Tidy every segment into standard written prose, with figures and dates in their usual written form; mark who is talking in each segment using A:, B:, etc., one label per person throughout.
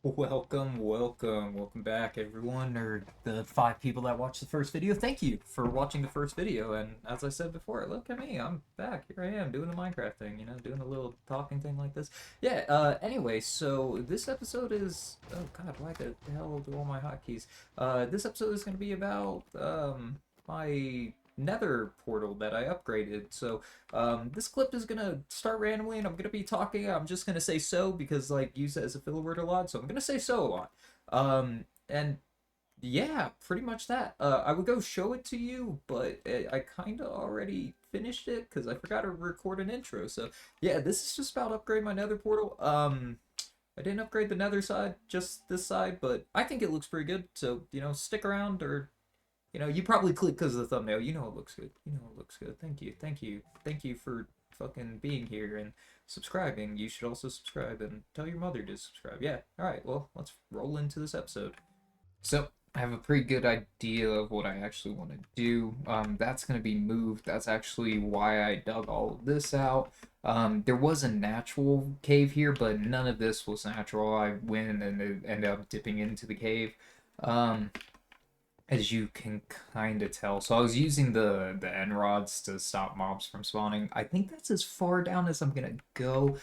A: Welcome back, everyone, or the 5 people that watched the first video. Thank you for watching the first video. And as I said before, look at me, I'm back. Here I am doing the Minecraft thing, doing a little talking thing like this. Yeah, anyway, so this episode is, oh god, why the hell do all my hotkeys? This episode is going to be about, my Nether portal that I upgraded. So, this clip is gonna start randomly, and I'm gonna be talking. I'm just gonna say so because like use it as a filler word a lot, so I'm gonna say so a lot. And yeah, pretty much that. I would go show it to you, but I kind of already finished it because I forgot to record an intro. So yeah, this is just about upgrade my Nether portal. I didn't upgrade the Nether side, just this side, but I think it looks pretty good. So stick around, or you probably click because of the thumbnail. You know it looks good. You know it looks good. Thank you for fucking being here and subscribing. You should also subscribe and tell your mother to subscribe. Yeah. All right. Well, let's roll into this episode. So I have a pretty good idea of what I actually want to do. That's going to be moved. That's actually why I dug all of this out. There was a natural cave here, but none of this was natural. I went and it ended up dipping into the cave. Um, as you can kind of tell. So I was using the end rods to stop mobs from spawning. I think that's as far down as I'm gonna go,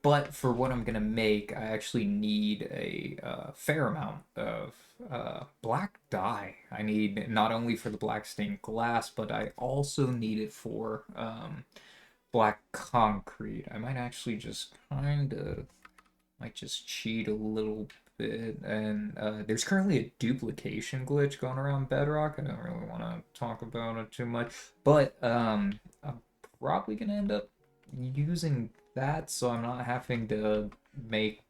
A: but for what I'm gonna make, I actually need a fair amount of black dye. I need not only for the black stained glass, but I also need it for black concrete. I might actually just kind of might just cheat a little bit. And there's currently a duplication glitch going around Bedrock. I don't really want to talk about it too much, but I'm probably gonna end up using that, so I'm not having to make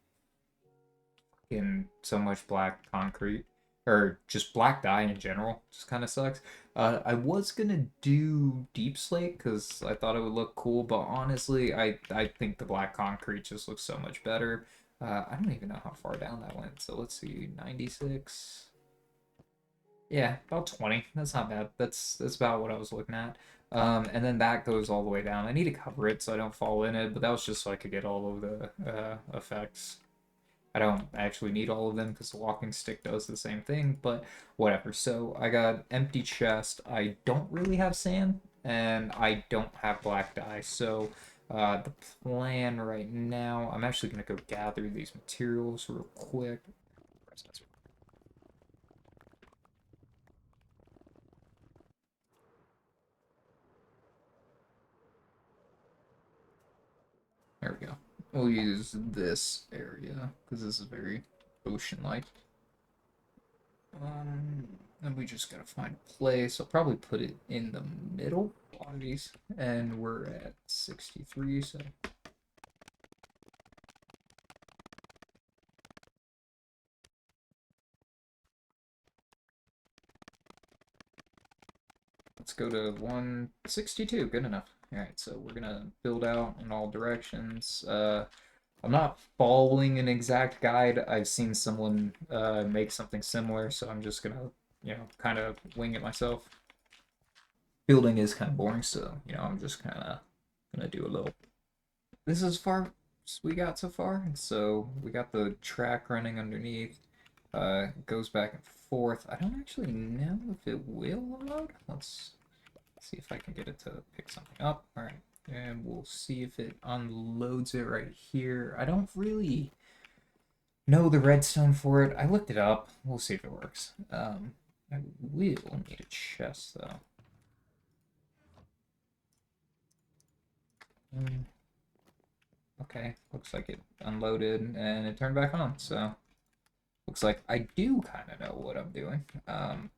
A: in so much black concrete or just black dye in general. Just kind of sucks. I was gonna do deep slate because I thought it would look cool, but honestly, I think the black concrete just looks so much better. I don't even know how far down that went. So let's see, 96. Yeah, about 20. That's not bad. That's about what I was looking at. And then that goes all the way down. I need to cover it so I don't fall in it, but that was just so I could get all of the effects. I don't actually need all of them because the walking stick does the same thing, but whatever. So I got empty chest. I don't really have sand, and I don't have black dye. So the plan right now, I'm actually gonna go gather these materials real quick. There we go. We'll use this area because this is very ocean-like. And we just gotta find a place. I'll probably put it in the middle on these, and we're at 63, so let's go to 162. Good enough. All right, so we're gonna build out in all directions. I'm not following an exact guide. I've seen someone make something similar, so I'm just gonna, kind of wing it myself. Building is kind of boring, so I'm just kind of gonna do a little. This is as far as we got so far. So we got the track running underneath. It goes back and forth. I don't actually know if it will load. Let's see if I can get it to pick something up. All right, and we'll see if it unloads it right here. I don't really know the redstone for it. I looked it up. We'll see if it works. I will need a chest though. Okay, looks like it unloaded and it turned back on, so looks like I do kind of know what I'm doing.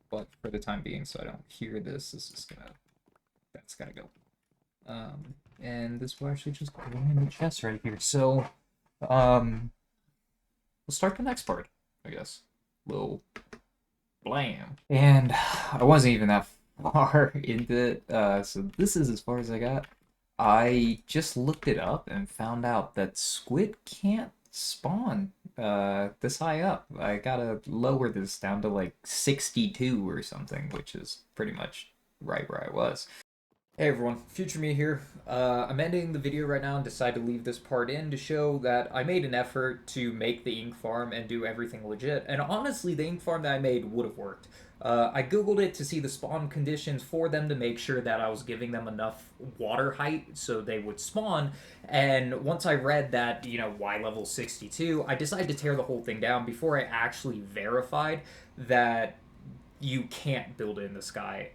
A: But for the time being, so I don't hear this, that's gotta go. And this will actually just go in the chest right here. So, we'll start the next part, I guess. Little blam. And I wasn't even that far into it, so this is as far as I got. I just looked it up and found out that squid can't spawn this high up. I gotta lower this down to like 62 or something, which is pretty much right where I was. Hey everyone, Future Me here. I'm ending the video right now and decided to leave this part in to show that I made an effort to make the ink farm and do everything legit. And honestly, the ink farm that I made would have worked. I googled it to see the spawn conditions for them to make sure that I was giving them enough water height so they would spawn. And once I read that, Y level 62, I decided to tear the whole thing down before I actually verified that you can't build it in the sky.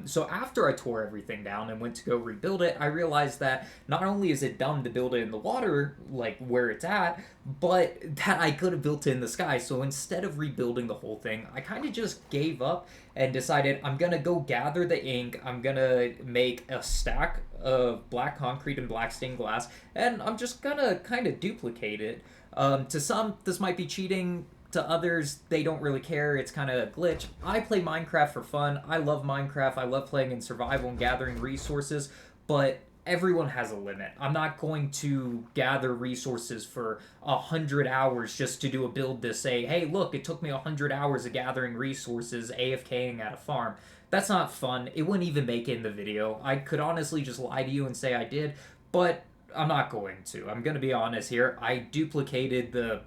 A: So after I tore everything down and went to go rebuild it, I realized that not only is it dumb to build it in the water, like where it's at, but that I could have built it in the sky. So instead of rebuilding the whole thing, I kind of just gave up and decided I'm gonna go gather the ink. I'm gonna make a stack of black concrete and black stained glass, and I'm just gonna kind of duplicate it. To some, this might be cheating. To others, they don't really care. It's kind of a glitch. I play Minecraft for fun. I love Minecraft. I love playing in survival and gathering resources, but everyone has a limit. I'm not going to gather resources for 100 hours just to do a build to say, hey, look, it took me 100 hours of gathering resources, AFKing at a farm. That's not fun. It wouldn't even make it in the video. I could honestly just lie to you and say I did, but I'm not going to. I'm going to be honest here. I duplicated the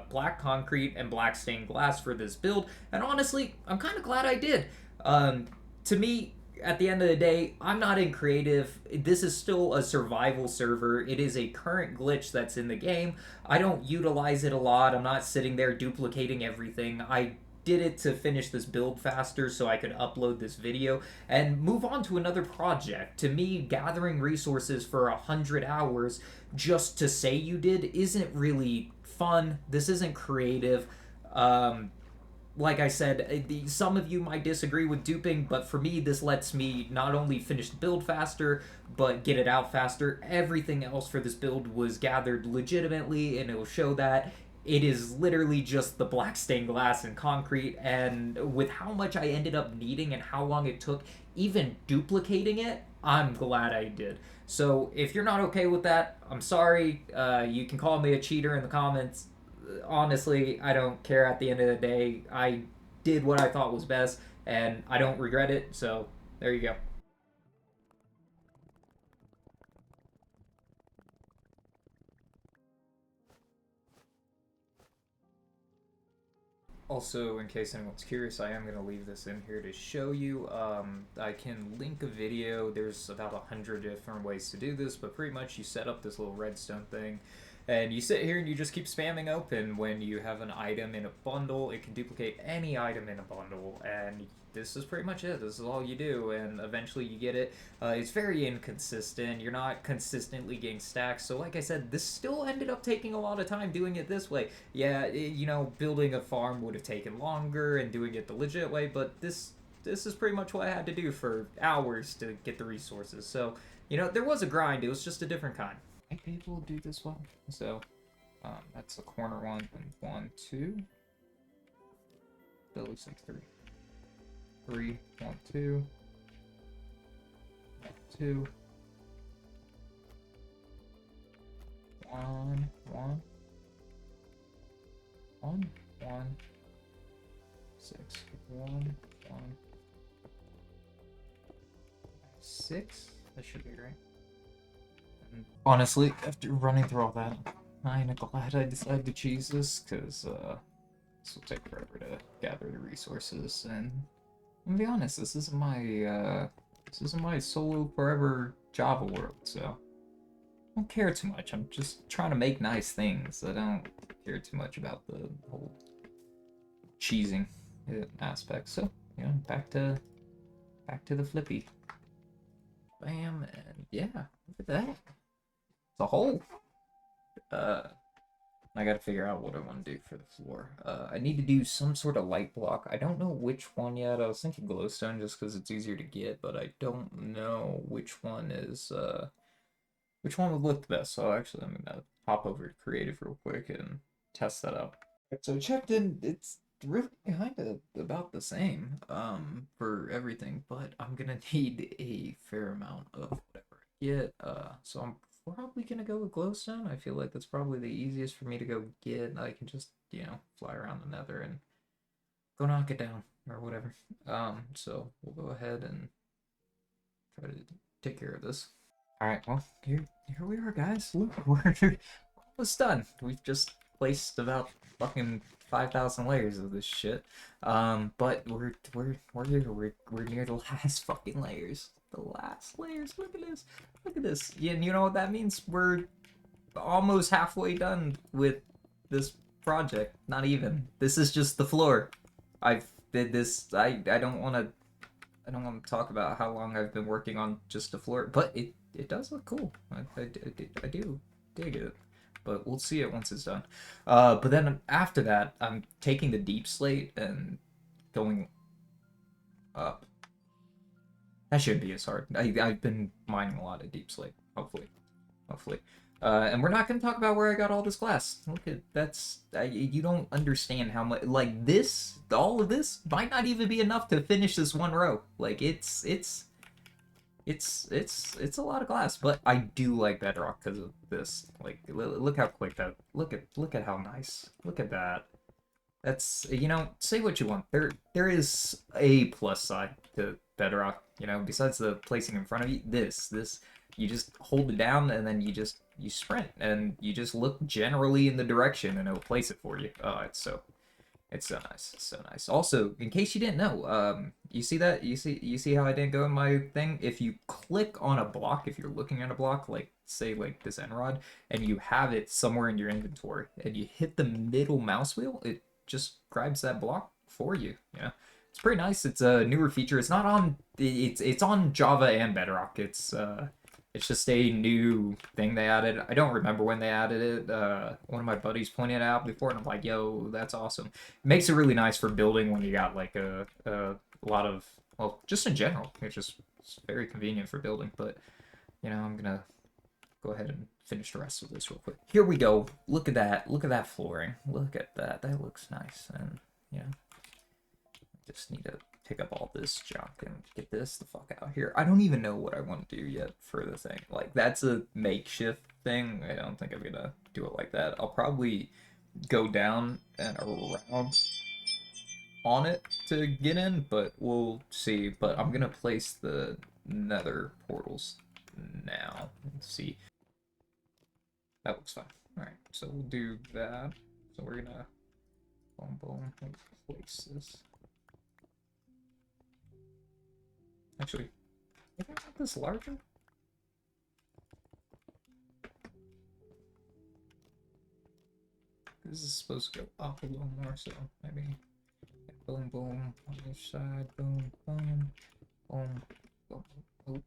A: black concrete and black stained glass for this build, and honestly, I'm kind of glad I did. To me, at the end of the day, I'm not in creative. This is still a survival server. It is a current glitch that's in the game. I don't utilize it a lot. I'm not sitting there duplicating everything. I did it to finish this build faster so I could upload this video and move on to another project. To me, gathering resources for 100 hours just to say you did isn't really fun. This isn't creative. Um, like I said, some of you might disagree with duping, but for me, this lets me not only finish the build faster, but get it out faster. Everything else for this build was gathered legitimately, and it will show that it is literally just the black stained glass and concrete. And with how much I ended up needing and how long it took, even duplicating it, I'm glad I did. So if you're not okay with that, I'm sorry. You can call me a cheater in the comments. Honestly, I don't care at the end of the day. I did what I thought was best, and I don't regret it. So there you go. Also, in case anyone's curious, I am going to leave this in here to show you. I can link a video. There's about 100 different ways to do this, but pretty much you set up this little redstone thing, and you sit here and you just keep spamming open. When you have an item in a bundle, it can duplicate any item in a bundle, and this is pretty much it. This is all you do, and eventually you get it. It's very inconsistent. You're not consistently getting stacks. So, like I said, this still ended up taking a lot of time doing it this way. Yeah, building a farm would have taken longer and doing it the legit way, but this is pretty much what I had to do for hours to get the resources. So, there was a grind. It was just a different kind. I think people do this well. So, that's the corner one and 1, 2. That looks like 3. 3, 1, 2, 2, 1, 1, 1, 1, 6, 1, 1, 6. That should be right. And honestly, after running through all that, I'm glad I decided to choose this, because this will take forever to gather the resources, and I'm gonna be honest, this isn't my solo forever Java world, so I don't care too much. I'm just trying to make nice things. I don't care too much about the whole cheesing aspect. So, back to the flippy. Bam, and yeah, look at that. It's a hole. I gotta figure out what I want to do for the floor. I need to do some sort of light block. I don't know which one yet. I was thinking glowstone just because it's easier to get, but I don't know which one would look the best. So actually, I'm gonna hop over to creative real quick and test that out. So I checked in. It's really kind of about the same for everything, but I'm gonna need a fair amount of whatever I get. So I'm probably gonna go with glowstone. I feel like that's probably the easiest for me to go get. I can just fly around the nether and go knock it down or whatever. So we'll go ahead and try to take care of this. All right, well, here we are, guys. Look, we're almost done. We've just placed about fucking 5,000 layers of this shit. But we're here. We're near the last fucking layers. The last layers. Look at this. Look at this. Yeah, and you know what that means? We're almost halfway done with this project. Not even. This is just the floor. I've did this. I don't want to. I don't want to talk about how long I've been working on just the floor, but it does look cool. I do dig it, but we'll see it once it's done. But then after that, I'm taking the deep slate and going up. That shouldn't be as hard. I've been mining a lot of deep slate. Hopefully. And we're not going to talk about where I got all this glass. Look at that's you don't understand how much like this, all of this might not even be enough to finish this one row. Like it's a lot of glass, but I do like Bedrock because of this. Like look how quick that look at how nice. Look at that. That's say what you want. There is a plus side to Bedrock. Besides the placing in front of you, this you just hold it down and then you sprint and you just look generally in the direction and it'll place it for you. Oh, it's so nice. It's so nice. Also, in case you didn't know, you see that? You see how I didn't go in my thing? If you click on a block, if you're looking at a block, like say like this end rod, and you have it somewhere in your inventory, and you hit the middle mouse wheel, it just grabs that block for you. It's pretty nice. It's a newer feature. It's not on. It's on Java and Bedrock. It's just a new thing they added. I don't remember when they added it. One of my buddies pointed it out before, and I'm like, yo, that's awesome. It makes it really nice for building when you got like a lot of, well, just in general. It's very convenient for building. But, I'm going to go ahead and finish the rest of this real quick. Here we go. Look at that. Look at that flooring. Look at that. That looks nice. And, just need to pick up all this junk and get this the fuck out here. I don't even know what I want to do yet for the thing. Like, that's a makeshift thing. I don't think I'm gonna do it like that. I'll probably go down and around on it to get in, but we'll see. But I'm gonna place the nether portals now. Let's see. That looks fine. Alright, so we'll do that. So we're gonna boom, place this. Actually, maybe I want this larger? This is supposed to go up a little more, so maybe boom, boom, on this side, boom, boom, boom, boom, boom,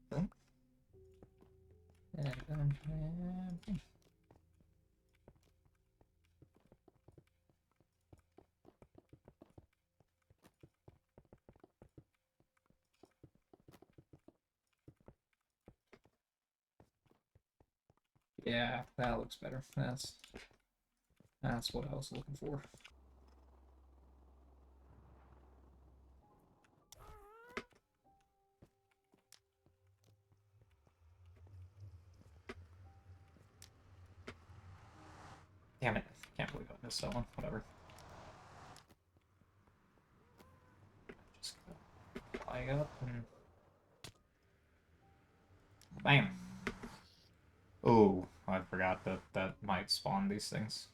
A: boom, and boom. Yeah, that looks better. That's what I was looking for. Damn it. Can't believe I missed that one. Whatever. Just fly up and bam. Oh, I forgot that might spawn these things.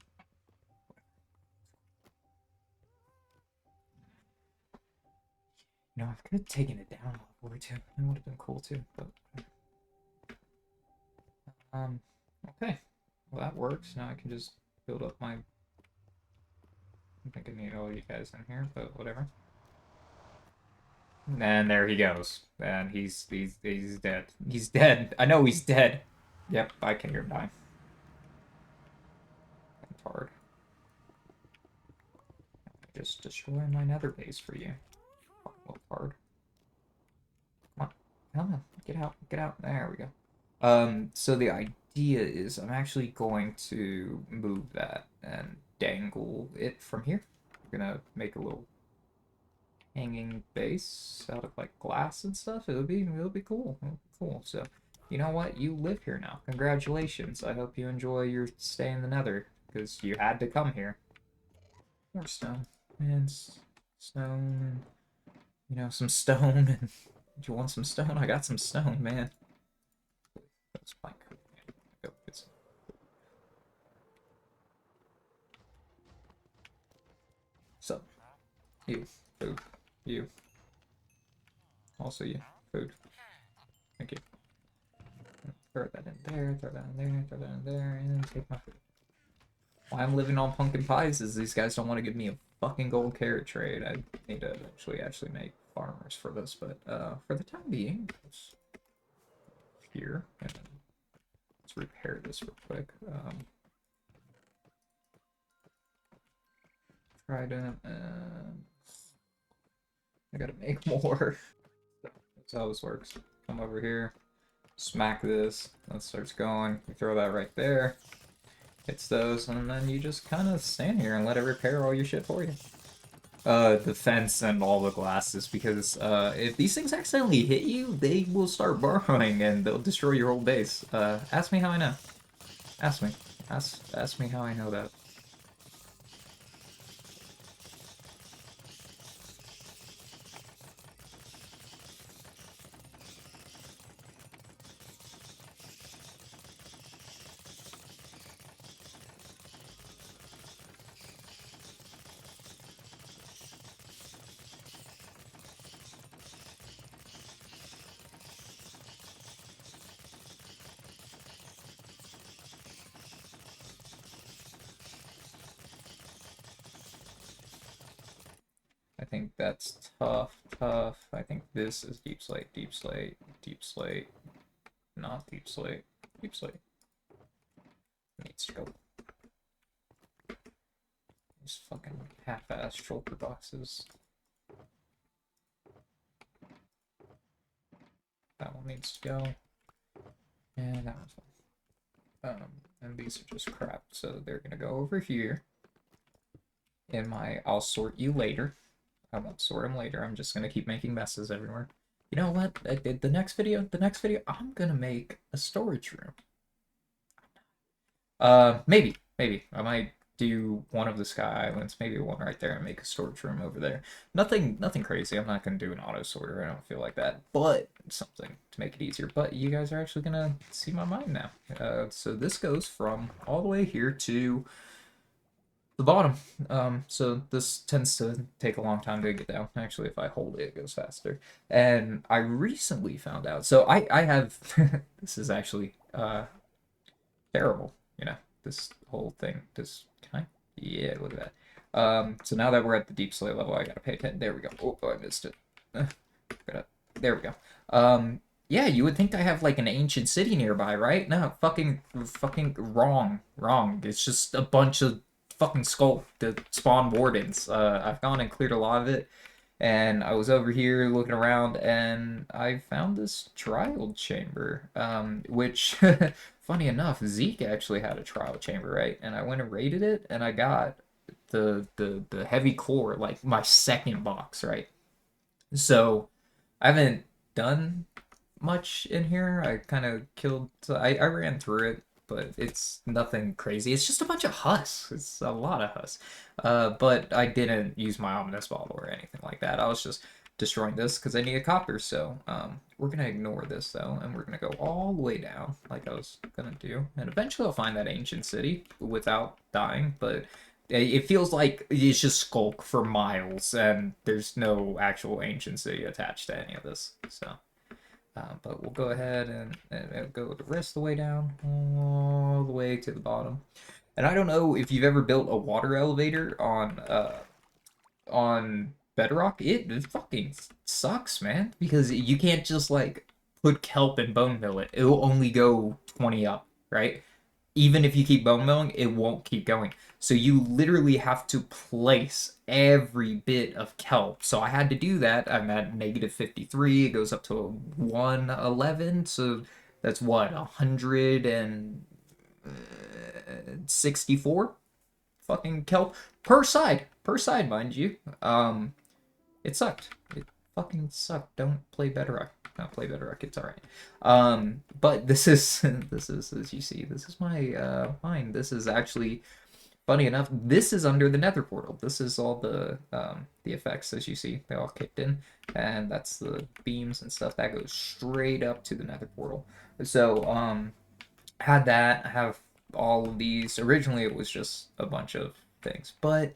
A: I could have taken it down a level or two. That would have been cool too, but okay. Well, that works. Now I can just build up my. I think I need all you guys in here, but whatever. And there he goes. And he's dead. He's dead. I know he's dead. Yep, I can hear him die. That's hard. Just destroy my nether base for you. Hard. Come on, get out. There we go. So the idea is I'm actually going to move that and dangle it from here. We're gonna make a little hanging base out of like glass and stuff. It'll be cool. Cool. So you know what? You live here now. Congratulations. I hope you enjoy your stay in the nether because you had to come here. More stone and stone and some stone and Do you want some stone? I got some stone, man. That's fine. Go get some. So, you, food, you, also you, food. Thank you. Throw that in there, throw that in there, throw that in there, and take my food. Why I'm living on pumpkin pies is these guys don't want to give me a fucking gold carrot trade. I need to actually make farmers for this, but for the time being, let's here and let's repair this real quick. Trident, and I gotta make more. That's how this works. Come over here, smack this, that starts going. You throw that right there. Hits those, and then you just kind of stand here and let it repair all your shit for you. The fence and all the glasses, because if these things accidentally hit you, they will start burrowing and they'll destroy your whole base. Ask me how I know. Ask me. Ask me how I know that. I think that's tough. I think this is deep slate, deep slate, deep slate, not deep slate, deep slate. Needs to go. These fucking half-ass shulker boxes. That one needs to go. And that one's fine. And these are just crap, so they're gonna go over here. In my, I'll sort you later. I won't sort them later. I'm just gonna keep making messes everywhere. You know what? The next video, I'm gonna make a storage room. Maybe. I might do one of the Sky Islands, maybe one right there, and make a storage room over there. Nothing crazy. I'm not gonna do an auto sorter. I don't feel like that, but something to make it easier. But you guys are actually gonna see my mind now. So this goes from all the way here to the bottom. So this tends to take a long time to get down. Actually, if I hold it, it goes faster. And I recently found out. So I have this is actually terrible. You know, this whole thing. This can I? Yeah, look at that. So now that we're at the deep slate level, I gotta pay attention. There we go. Oh, I missed it. There we go. Yeah, you would think I have like an ancient city nearby, right? No, fucking wrong. It's just a bunch of fucking skull to spawn wardens. I've gone and cleared a lot of it, and I was over here looking around, and I found this trial chamber, which, funny enough, Zeke actually had a trial chamber, right? And I went and raided it, and I got the heavy core, like my second box, right? So I haven't done much in here. I kind of killed, I ran through it, but it's nothing crazy. It's just a bunch of husks. It's a lot of husks. But I didn't use my ominous bottle or anything like that. I was just destroying this because I needed copper. So we're gonna ignore this though, and we're gonna go all the way down like I was gonna do, and eventually I'll find that ancient city without dying. But it feels like it's just skulk for miles, and there's no actual ancient city attached to any of this. So. But we'll go ahead and go the rest of the way down, all the way to the bottom. And I don't know if you've ever built a water elevator on Bedrock. It fucking sucks, man, because you can't just like put kelp and bone mill it. It'll only go 20 up, right? Even if you keep bone milling, it won't keep going. So you literally have to place every bit of kelp. So I had to do that. I'm at negative 53. It goes up to 111. So that's what, 164 fucking kelp per side. Per side, mind you. It sucked. It fucking sucked. Don't play Bedrock. Not play Bedrock. It's alright. But this is as you see, this is my mine. This is actually funny enough, this is under the Nether portal. This is all the effects, as you see, they all kicked in, and that's the beams and stuff that goes straight up to the Nether portal. So had that, have all of these. Originally, it was just a bunch of things, but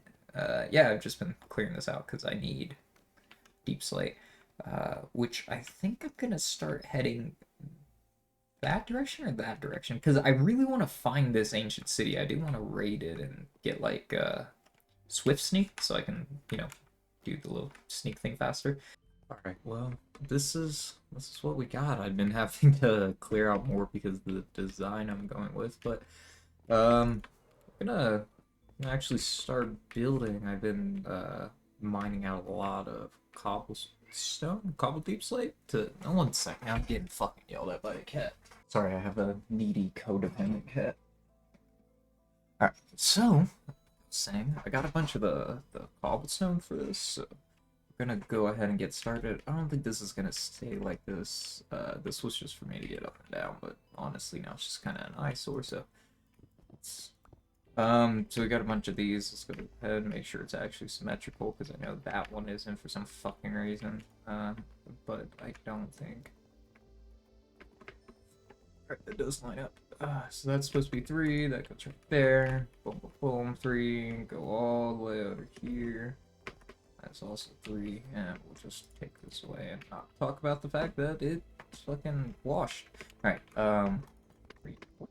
A: yeah, I've just been clearing this out because I need deep slate, which I think I'm gonna start heading that direction or that direction because I really want to find this ancient city. I do want to raid it and get like swift sneak so I can, you know, do the little sneak thing faster. All right, well, this is what we got. I've been having to clear out more because of the design I'm going with, but I'm gonna actually start building. I've been mining out a lot of cobblestone, cobble deep slate. To no, 1 second, I'm getting fucking yelled at by a cat. Sorry, I have a needy codependent cat. All right, so saying I got a bunch of the cobblestone for this. So we're gonna go ahead and get started. I don't think this is gonna stay like this. This was just for me to get up and down, but honestly now it's just kind of an eyesore. So let's, so we got a bunch of these. Let's go ahead and make sure it's actually symmetrical because I know that one isn't for some fucking reason. But I don't think. Alright, that does line up. So that's supposed to be 3. That goes right there. Boom, boom, boom. 3. Go all the way over here. That's also 3, and we'll just take this away and not talk about the fact that it's fucking washed. Alright, 3, 4, 1,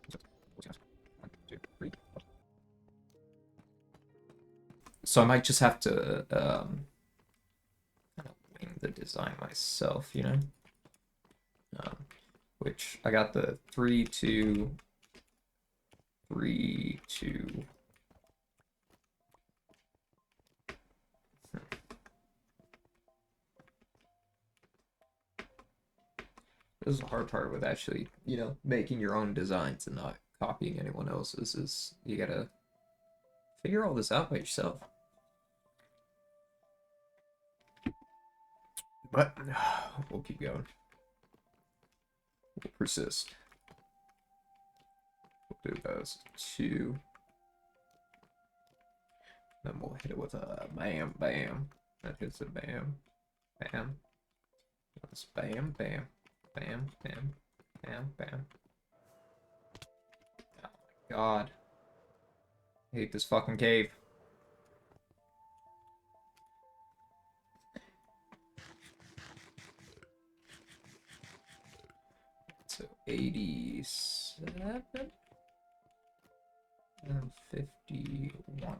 A: 2, 3. So I might just have to kind of wing the design myself, you know? Which I got the 3, 2, 3, 2. This is the hard part with actually, you know, making your own designs and not copying anyone else's, is you gotta figure all this out by yourself. But we'll keep going. We'll persist. We'll do those 2. Then we'll hit it with a bam, bam. That hits a bam, bam. That's bam, bam. Bam, bam, bam, bam. Oh my god. I hate this fucking cave. So 87 and 51.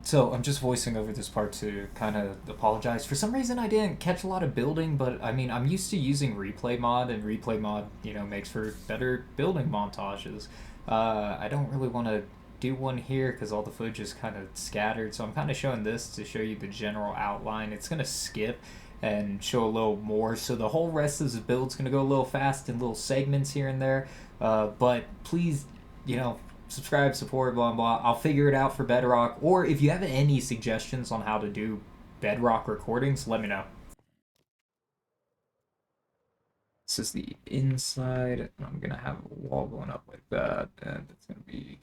A: So I'm just voicing over this part to kind of apologize. For some reason I didn't catch a lot of building, but I mean, I'm used to using replay mod, and replay mod, you know, makes for better building montages. I don't really want to do one here because all the footage is kind of scattered, so I'm kind of showing this to show you the general outline. It's going to skip and show a little more, so the whole rest of the build's going to go a little fast in little segments here and there, but please, you know, subscribe, support, blah, blah. I'll figure it out for Bedrock. Or if you have any suggestions on how to do Bedrock recordings, let me know. This is the inside. I'm going to have a wall going up like that. And it's going to be...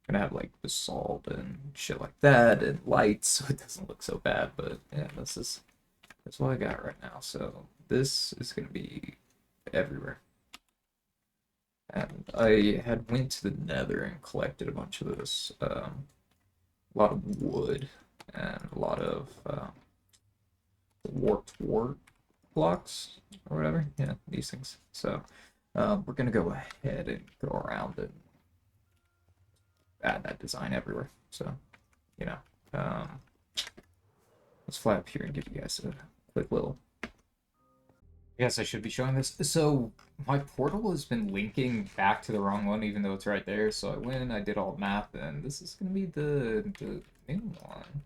A: going to have like basalt and shit like that. And lights, so it doesn't look so bad. But yeah, that's what I got right now. So this is going to be everywhere. And I had went to the Nether and collected a bunch of this, a lot of wood and a lot of warped wart blocks or whatever. Yeah, these things. So we're gonna go ahead and go around and add that design everywhere. So, you know, let's fly up here and give you guys a quick little. Yes, I should be showing this. So my portal has been linking back to the wrong one, even though it's right there. So I went, I did all the math, and this is gonna be the new one.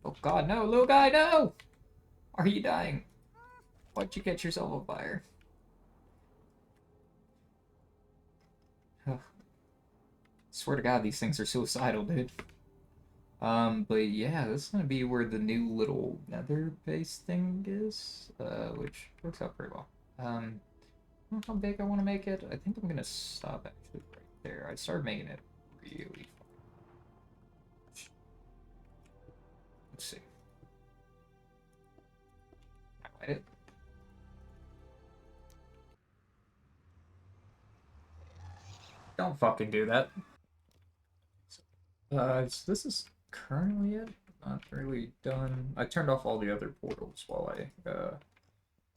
A: Oh god, no, little guy, no! Are you dying? Why'd you get yourself on fire? Swear to god, these things are suicidal, dude. But yeah, this is gonna be where the new little nether base thing is, which works out pretty well. how big I want to make it. I think I'm gonna stop actually right there. I started making it really. Let's see. Highlight it. Don't fucking do that. So this is currently it. Not really done. I turned off all the other portals while I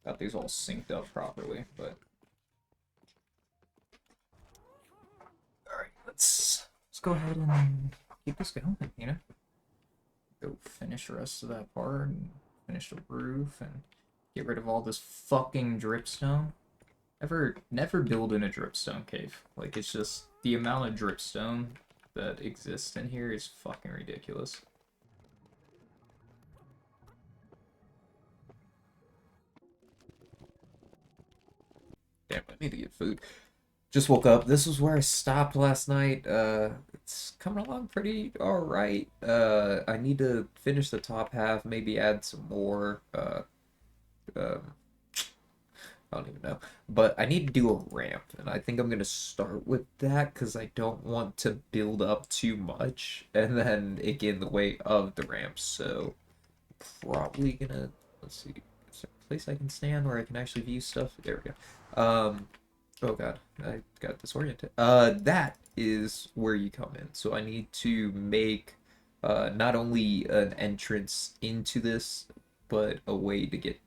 A: got these all synced up properly, but alright, let's go ahead and keep this going, you know? Go finish the rest of that part and finish the roof and get rid of all this fucking dripstone. Never build in a dripstone cave. Like, it's just the amount of dripstone that exists in here is fucking ridiculous. Damn, I need to get food. Just woke up. This was where I stopped last night. It's coming along pretty alright. I need to finish the top half, maybe add some more. I don't even know. But I need to do a ramp, and I think I'm going to start with that because I don't want to build up too much and then it get in the way of the ramp. So, probably gonna, let's see, is there a place I can stand where I can actually view stuff? There we go. Oh god, I got disoriented. That is where you come in. So I need to make not only an entrance into this, but a way to get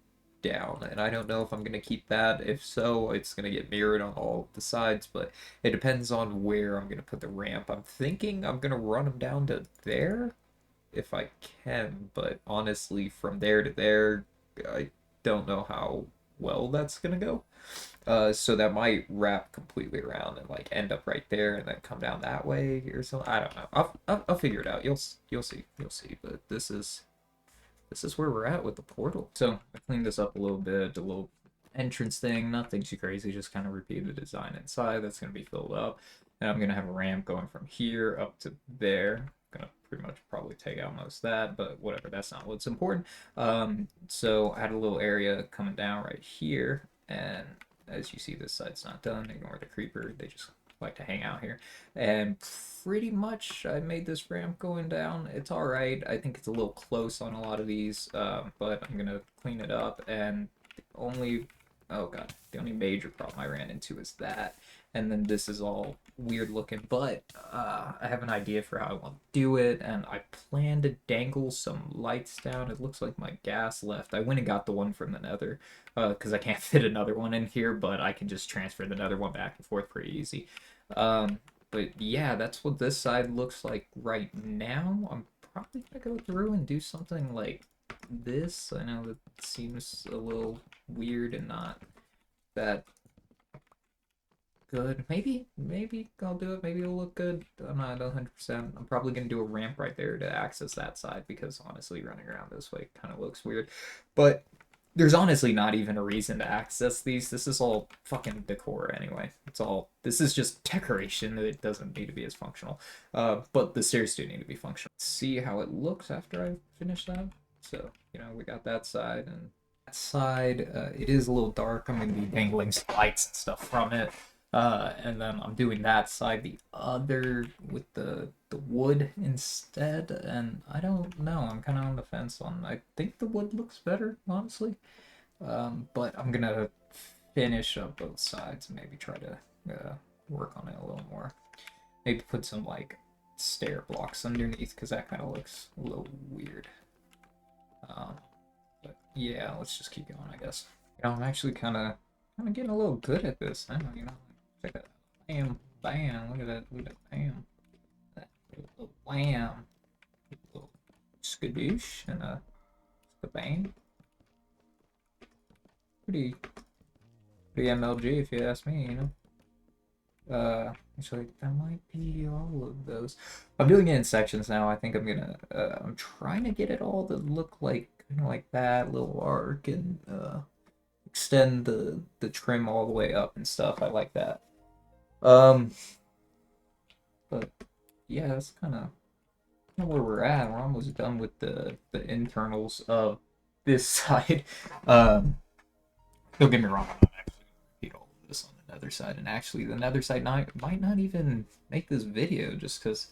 A: down. And I don't know if I'm gonna keep that. If so, it's gonna get mirrored on all the sides, but it depends on where I'm gonna put the ramp. I'm thinking I'm gonna run them down to there if I can, but honestly, from there to there, I don't know how well that's gonna go. So that might wrap completely around and like end up right there and then come down that way or something. I don't know. I'll figure it out. You'll see. But this is where we're at with the portal. So I cleaned this up a little bit, a little entrance thing, nothing too crazy, just kind of repeat the design inside. That's gonna be filled up. And I'm gonna have a ramp going from here up to there. Gonna pretty much probably take out most of that, but whatever, that's not what's important. So I had a little area coming down right here, and as you see, this side's not done. Ignore the creeper, they just like to hang out here. And pretty much I made this ramp going down. It's all right. I think it's a little close on a lot of these, but I'm gonna clean it up. And the only, oh god, the only major problem I ran into is that. And then this is all weird looking, but I have an idea for how I want to do it, and I plan to dangle some lights down. It looks like my gas left. I went and got the one from the Nether, because I can't fit another one in here, but I can just transfer the Nether one back and forth pretty easy. But yeah, that's what this side looks like right now. I'm probably gonna go through and do something like this. I know that seems a little weird and not that good. Maybe I'll do it. Maybe it'll look good. I'm not 100%. I'm probably gonna do a ramp right there to access that side because honestly, running around this way kind of looks weird. But there's honestly not even a reason to access these. This is all fucking decor anyway. This is just decoration. It doesn't need to be as functional. But the stairs do need to be functional. Let's see how it looks after I finish that. So, you know, we got that side and that side. It is a little dark. I'm gonna be dangling some lights and stuff from it. And then I'm doing that side the other with the wood instead, and I don't know, I'm kind of on the fence on, I think the wood looks better, honestly, but I'm gonna finish up both sides and maybe try to work on it a little more. Maybe put some like stair blocks underneath because that kind of looks a little weird. But yeah, let's just keep going, I guess. You know, I'm actually kind of getting a little good at this. I don't, you know. Check that. Bam, bam. Look at that. Bam. That little wham. Little skadoosh and a bang. Pretty MLG if you ask me, you know. Actually, that might be all of those. I'm doing it in sections now. I think I'm gonna. I'm trying to get it all to look like kind of like that little arc and extend the trim all the way up and stuff. I like that. But yeah, that's kind of where we're at. We're almost done with the internals of this side. Don't get me wrong, I'm not actually gonna repeat all of this nether side. And actually, the nether side might not even make this video just because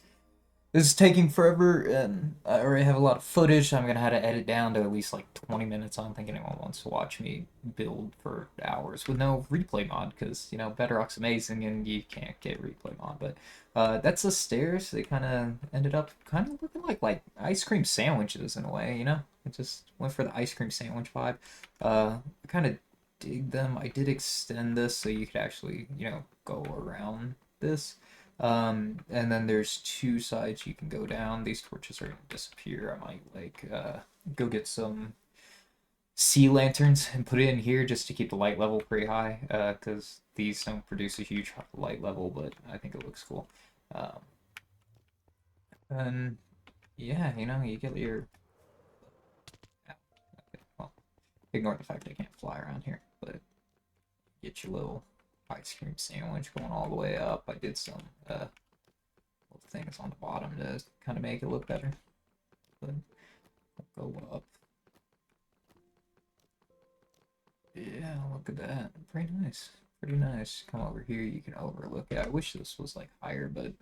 A: this is taking forever, and I already have a lot of footage. I'm gonna have to edit down to at least like 20 minutes. I don't think anyone wants to watch me build for hours with no replay mod, because, you know, Bedrock's amazing and you can't get replay mod. But that's the stairs. They kind of ended up kind of looking like ice cream sandwiches in a way, you know? I just went for the ice cream sandwich vibe. I kind of dig them. I did extend this so you could actually, you know, go around this. And then there's two sides you can go down. These torches are gonna disappear. I might like go get some sea lanterns and put it in here just to keep the light level pretty high, because these don't produce a huge light level, but I think it looks cool. And yeah, you know, you get your okay, well, ignore the fact I can't fly around here, but get your little ice cream sandwich going all the way up. I did some little things on the bottom to kind of make it look better. But I'll go up. Yeah, look at that. Pretty nice. Pretty nice. Come over here, you can overlook it. I wish this was like higher, but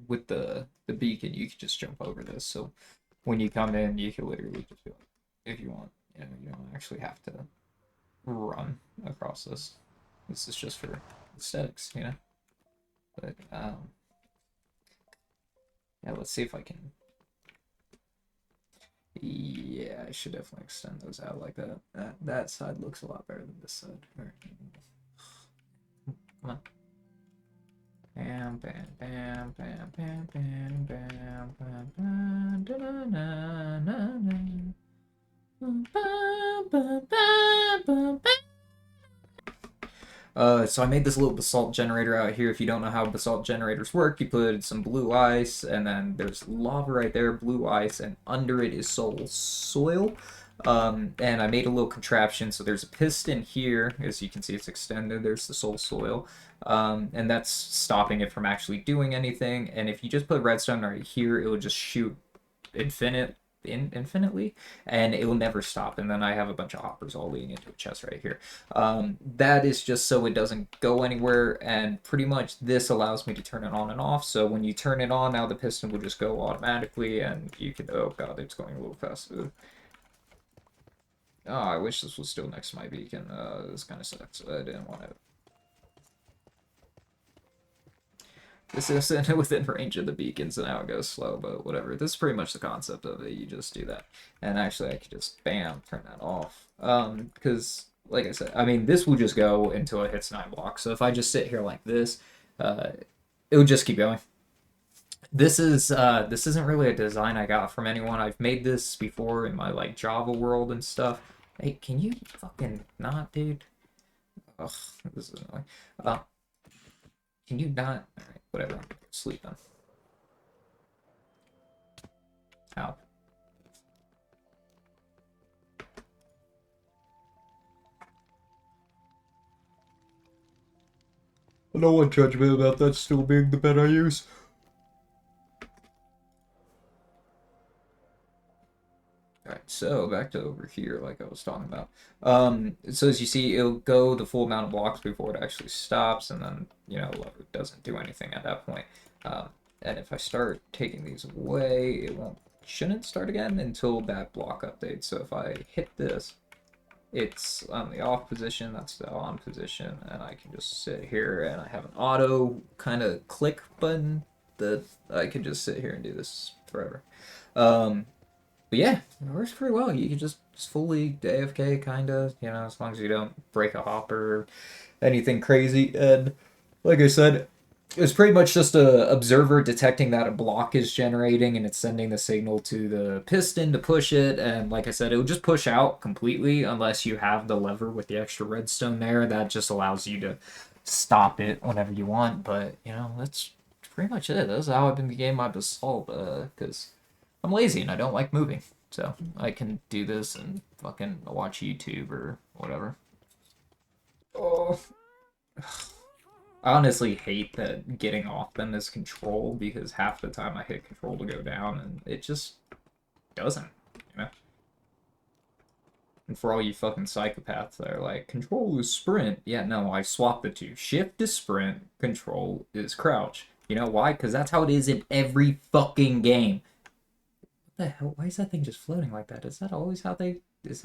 A: with the beacon, you can just jump over this. So when you come in, you can literally just do it if you want. You know, you don't actually have to run across this. This is just for aesthetics, you know. But yeah, let's see if I can. Yeah, I should definitely extend those out like that. That side looks a lot better than this side. Come on. Bam, bam, bam, bam, bam, bam, bam, bam, bam, da, da, na, na, na. Bam, bam, bam, bam, bam. So I made this little basalt generator out here. If you don't know how basalt generators work, you put some blue ice, and then there's lava right there, blue ice, and under it is soil. And I made a little contraption, so there's a piston here. As you can see, it's extended. There's the soil. And that's stopping it from actually doing anything. And if you just put redstone right here, it will just shoot infinitely, and it will never stop. And then I have a bunch of hoppers all leading into a chest right here. That is just so it doesn't go anywhere, and pretty much this allows me to turn it on and off. So when you turn it on, now the piston will just go automatically, and you can, oh god, it's going a little faster. Oh, I wish this was still next to my beacon. This kind of sucks. I didn't want to. This isn't within range of the beacons, and now it goes slow, but whatever. This is pretty much the concept of it. You just do that. And actually, I could just, bam, turn that off. Because, like I said, I mean, this will just go until it hits 9 blocks. So if I just sit here like this, it will just keep going. This isn't really a design I got from anyone. I've made this before in my, like, Java world and stuff. Hey, can you fucking not, dude? Ugh, this is annoying. Can you not? Alright, whatever. I'm gonna sleep then. Ow. No one judge me about that still being the bed I use. Alright, so back to over here, like I was talking about. So as you see, it'll go the full amount of blocks before it actually stops, and then, you know, it doesn't do anything at that point. And if I start taking these away, it shouldn't start again until that block updates. So if I hit this, it's on the off position, that's the on position, and I can just sit here, and I have an auto kind of click button that I can just sit here and do this forever. But yeah, it works pretty well. You can just fully AFK, kind of, you know, as long as you don't break a hopper or anything crazy. And like I said, it's pretty much just a observer detecting that a block is generating, and it's sending the signal to the piston to push it. And like I said, it will just push out completely unless you have the lever with the extra redstone there. That just allows you to stop it whenever you want. But, you know, that's pretty much it. That's how I've been getting my basalt, because I'm lazy and I don't like moving. So I can do this and fucking watch YouTube or whatever. Oh. I honestly hate that getting off them is control, because half the time I hit control to go down and it just doesn't, you know? And for all you fucking psychopaths that are like, control is sprint. Yeah, no, I swapped the two. Shift is sprint, control is crouch. You know why? Because that's how it is in every fucking game. What the hell? Why is that thing just floating like that? Is that always how they... Is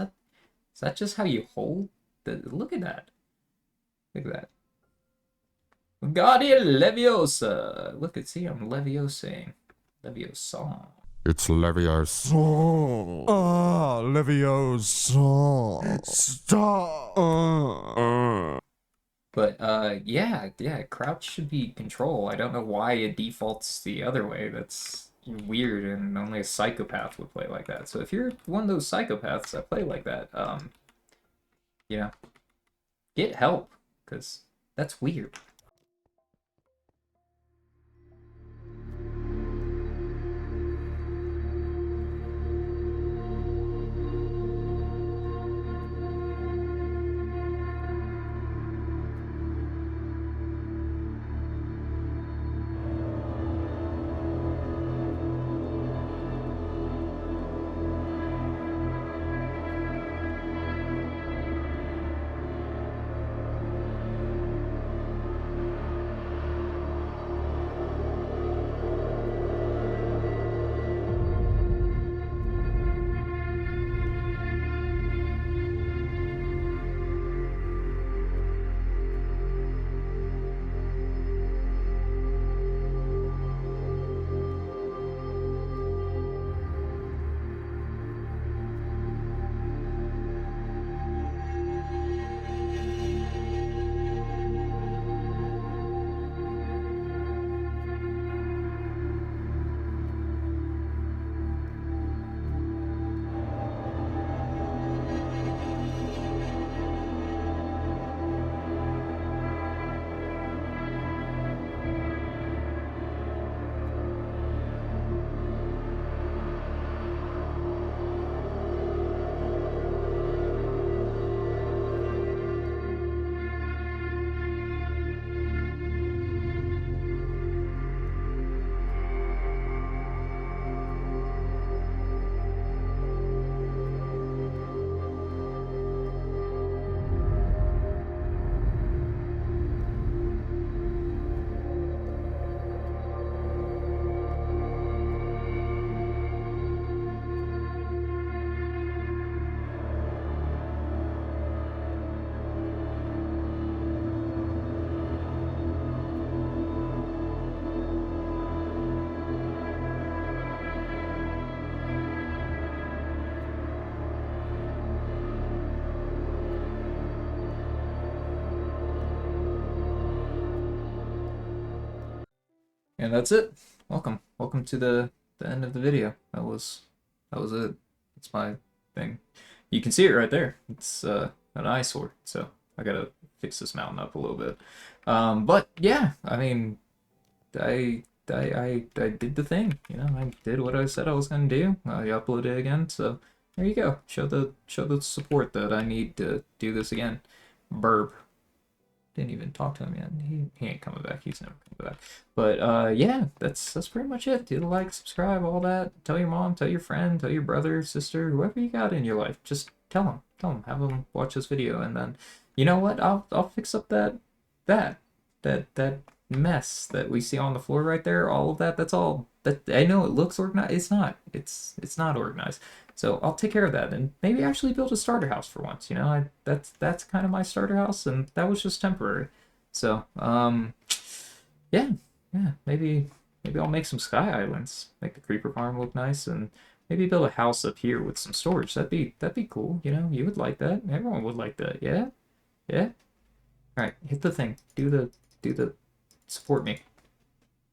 A: that just how you hold? Look at that. Look at that. Guardian Leviosa. Look at, see, I'm Leviosing. Leviosa.
B: It's Leviosa. Leviosa. Stop.
A: But yeah, crouch should be control. I don't know why it defaults the other way. That's weird, and only a psychopath would play like that. So if you're one of those psychopaths that play like that, you know, get help, because that's weird. And that's it. Welcome to the end of the video. That was it. That's my thing. You can see it right there. It's an eyesore. So I gotta fix this mountain up a little bit. But yeah, I mean, I did the thing. You know, I did what I said I was gonna do. I uploaded it again. So there you go. Show the support that I need to do this again. Burp. Didn't even talk to him yet. He ain't coming back. He's never coming back. But yeah, that's pretty much it. Do the like, subscribe, all that. Tell your mom, tell your friend, tell your brother, sister, whoever you got in your life. Just tell them, have them watch this video, and then you know what? I'll fix up that mess that we see on the floor right there. All of that. That's all. That I know it looks organized. It's not. It's not organized. So I'll take care of that and maybe actually build a starter house for once. You know, that's kind of my starter house, and that was just temporary. So yeah, maybe I'll make some sky islands, make the creeper farm look nice, and maybe build a house up here with some storage. That'd be cool. You know, you would like that. Everyone would like that. Yeah. All right, hit the thing. Do the support me.